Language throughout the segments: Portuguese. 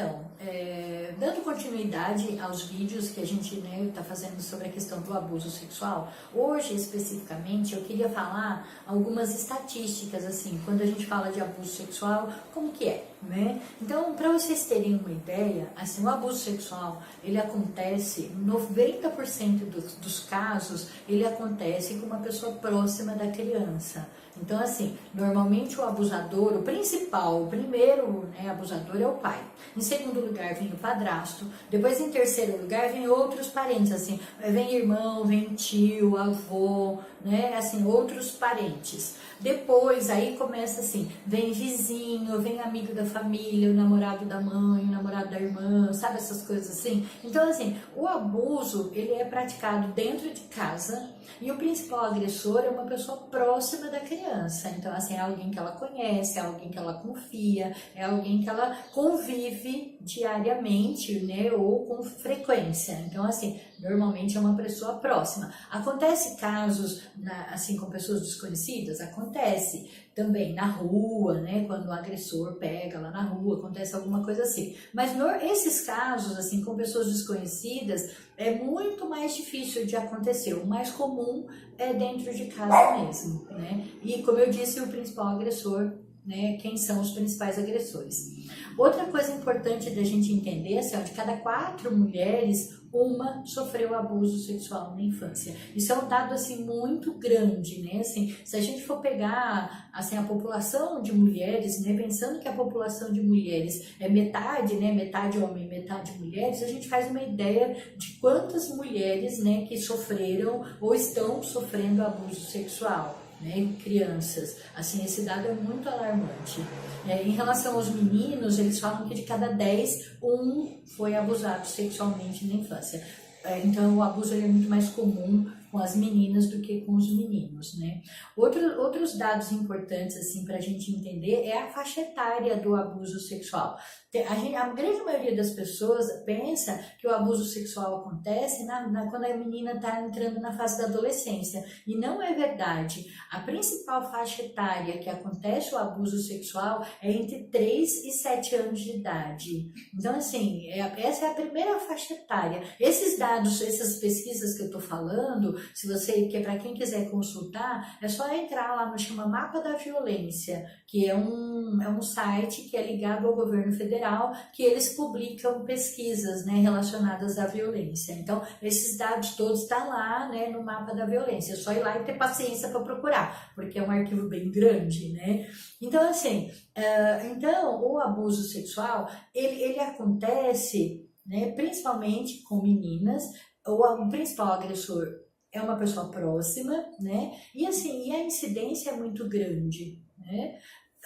Então, dando continuidade aos vídeos que a gente tá fazendo sobre a questão do abuso sexual, hoje especificamente eu queria falar algumas estatísticas, assim, quando a gente fala de abuso sexual, como que é, né? Então, para vocês terem uma ideia, assim, o abuso sexual, ele acontece, 90% dos casos, ele acontece com uma pessoa próxima da criança. Então, assim, normalmente o abusador, o principal, o primeiro abusador é o pai. Em segundo lugar vem o padrasto. Depois, em terceiro lugar, vem outros parentes, assim, vem irmão, vem tio, avô, né, assim, outros parentes. Depois, aí começa assim, vem vizinho, vem amigo da família, o namorado da mãe, o namorado da irmã, sabe essas coisas assim? Então, assim, o abuso, ele é praticado dentro de casa e o principal agressor é uma pessoa próxima da criança. Então, assim, é alguém que ela conhece, é alguém que ela confia, é alguém que ela convive diariamente, né, ou com frequência. Então, assim, normalmente é uma pessoa próxima. Acontece casos, assim, com pessoas desconhecidas? Acontece também na rua, né, quando o agressor pega lá na rua, acontece alguma coisa assim. Mas esses casos, assim, com pessoas desconhecidas, é muito mais difícil de acontecer. O mais comum é dentro de casa mesmo, né? E, como eu disse, o principal agressor, né, quem são os principais agressores. Outra coisa importante da gente entender, assim, de cada 4 mulheres, uma sofreu abuso sexual na infância. Isso é um dado, assim, muito grande, né? Assim, se a gente for pegar, assim, a população de mulheres, né, pensando que a população de mulheres é metade, né, metade homem, metade mulheres, a gente faz uma ideia de quantas mulheres, né, que sofreram ou estão sofrendo abuso sexual, né, crianças. Assim, esse dado é muito alarmante. Em relação aos meninos, eles falam que de cada 10, um foi abusado sexualmente na infância. Então, o abuso ele é muito mais comum com as meninas do que com os meninos, né? Outros dados importantes, assim, para a gente entender é a faixa etária do abuso sexual. A grande maioria das pessoas pensa que o abuso sexual acontece quando a menina está entrando na fase da adolescência, e não é verdade. A principal faixa etária que acontece o abuso sexual é entre 3 e 7 anos de idade. Então, assim, essa é a primeira faixa etária. Esses dados, essas pesquisas que eu estou falando, se você, para quem quiser consultar, é só entrar lá no chama Mapa da Violência, que é um site que é ligado ao governo federal, que eles publicam pesquisas, né, relacionadas à violência. Então, esses dados todos estão lá, né, no Mapa da Violência. É só ir lá e ter paciência para procurar, porque é um arquivo bem grande, né? Então, assim, então, o abuso sexual, ele acontece, né, principalmente com meninas. O principal agressor é uma pessoa próxima, né? E assim, e a incidência é muito grande, né?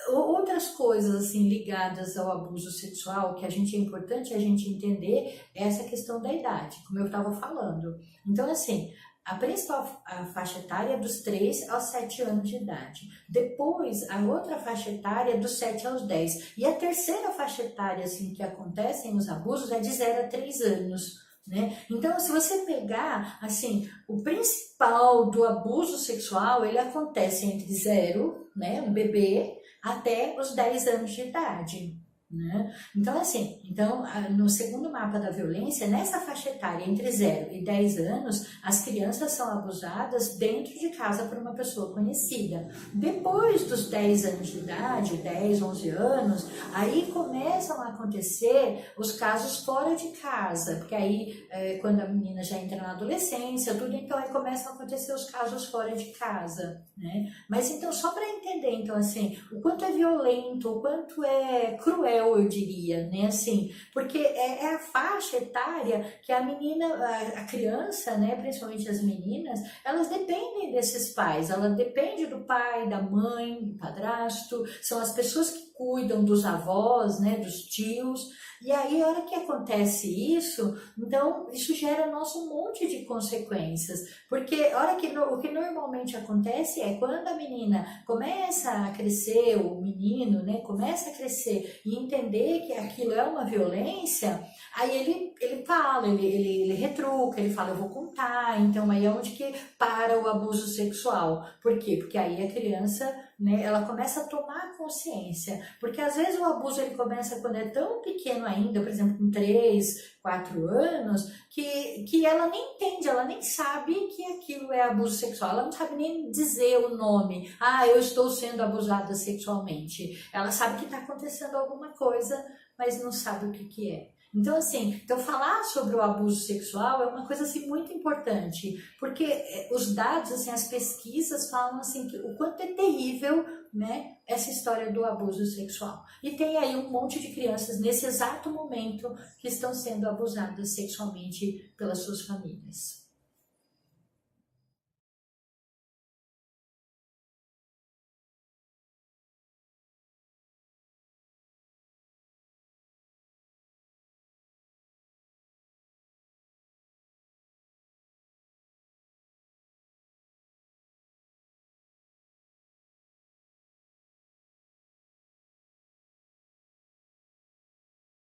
Outras coisas, assim, ligadas ao abuso sexual que é importante a gente entender é essa questão da idade, como eu estava falando. Então, assim, a principal faixa etária é dos 3 aos 7 anos de idade. Depois, a outra faixa etária é dos 7 aos 10. E a terceira faixa etária, assim, que acontecem os abusos é de 0 a 3 anos. Né? Então, se você pegar, assim, o principal do abuso sexual, ele acontece entre 0, né, um bebê, até os 10 anos de idade. Né? Então, assim, no segundo mapa da violência, nessa faixa etária entre 0 e 10 anos, as crianças são abusadas dentro de casa por uma pessoa conhecida. Depois dos 10 anos de idade, 10, 11 anos, aí começam a acontecer os casos fora de casa, porque aí, quando a menina já entra na adolescência, tudo, então aí começam a acontecer os casos fora de casa, né? Mas então, só para entender, então, assim, o quanto é violento, o quanto é cruel, eu diria, né, assim, porque é a faixa etária que a menina, a criança, né, principalmente as meninas, elas dependem desses pais, ela depende do pai, da mãe, do padrasto, são as pessoas que cuidam dos avós, né, dos tios, e aí a hora que acontece isso, então isso gera um monte de consequências, porque o que normalmente acontece é quando a menina começa a crescer, o menino, né, começa a crescer e entender que aquilo é uma violência, aí ele fala, ele retruca, ele fala, eu vou contar, então aí é onde que para o abuso sexual. Por quê? Porque aí a criança, né, ela começa a tomar consciência. porque às vezes o abuso ele começa quando é tão pequeno ainda, por exemplo, com 3, 4 anos, que ela nem entende, ela nem sabe que aquilo é abuso sexual, ela não sabe nem dizer o nome. Ah, eu estou sendo abusada sexualmente. Ela sabe que está acontecendo alguma coisa, mas não sabe o que é. Então, assim, falar sobre o abuso sexual é uma coisa assim, muito importante, porque os dados, assim, as pesquisas falam assim, que o quanto é terrível, né, essa história do abuso sexual. E tem aí um monte de crianças nesse exato momento que estão sendo abusadas sexualmente pelas suas famílias.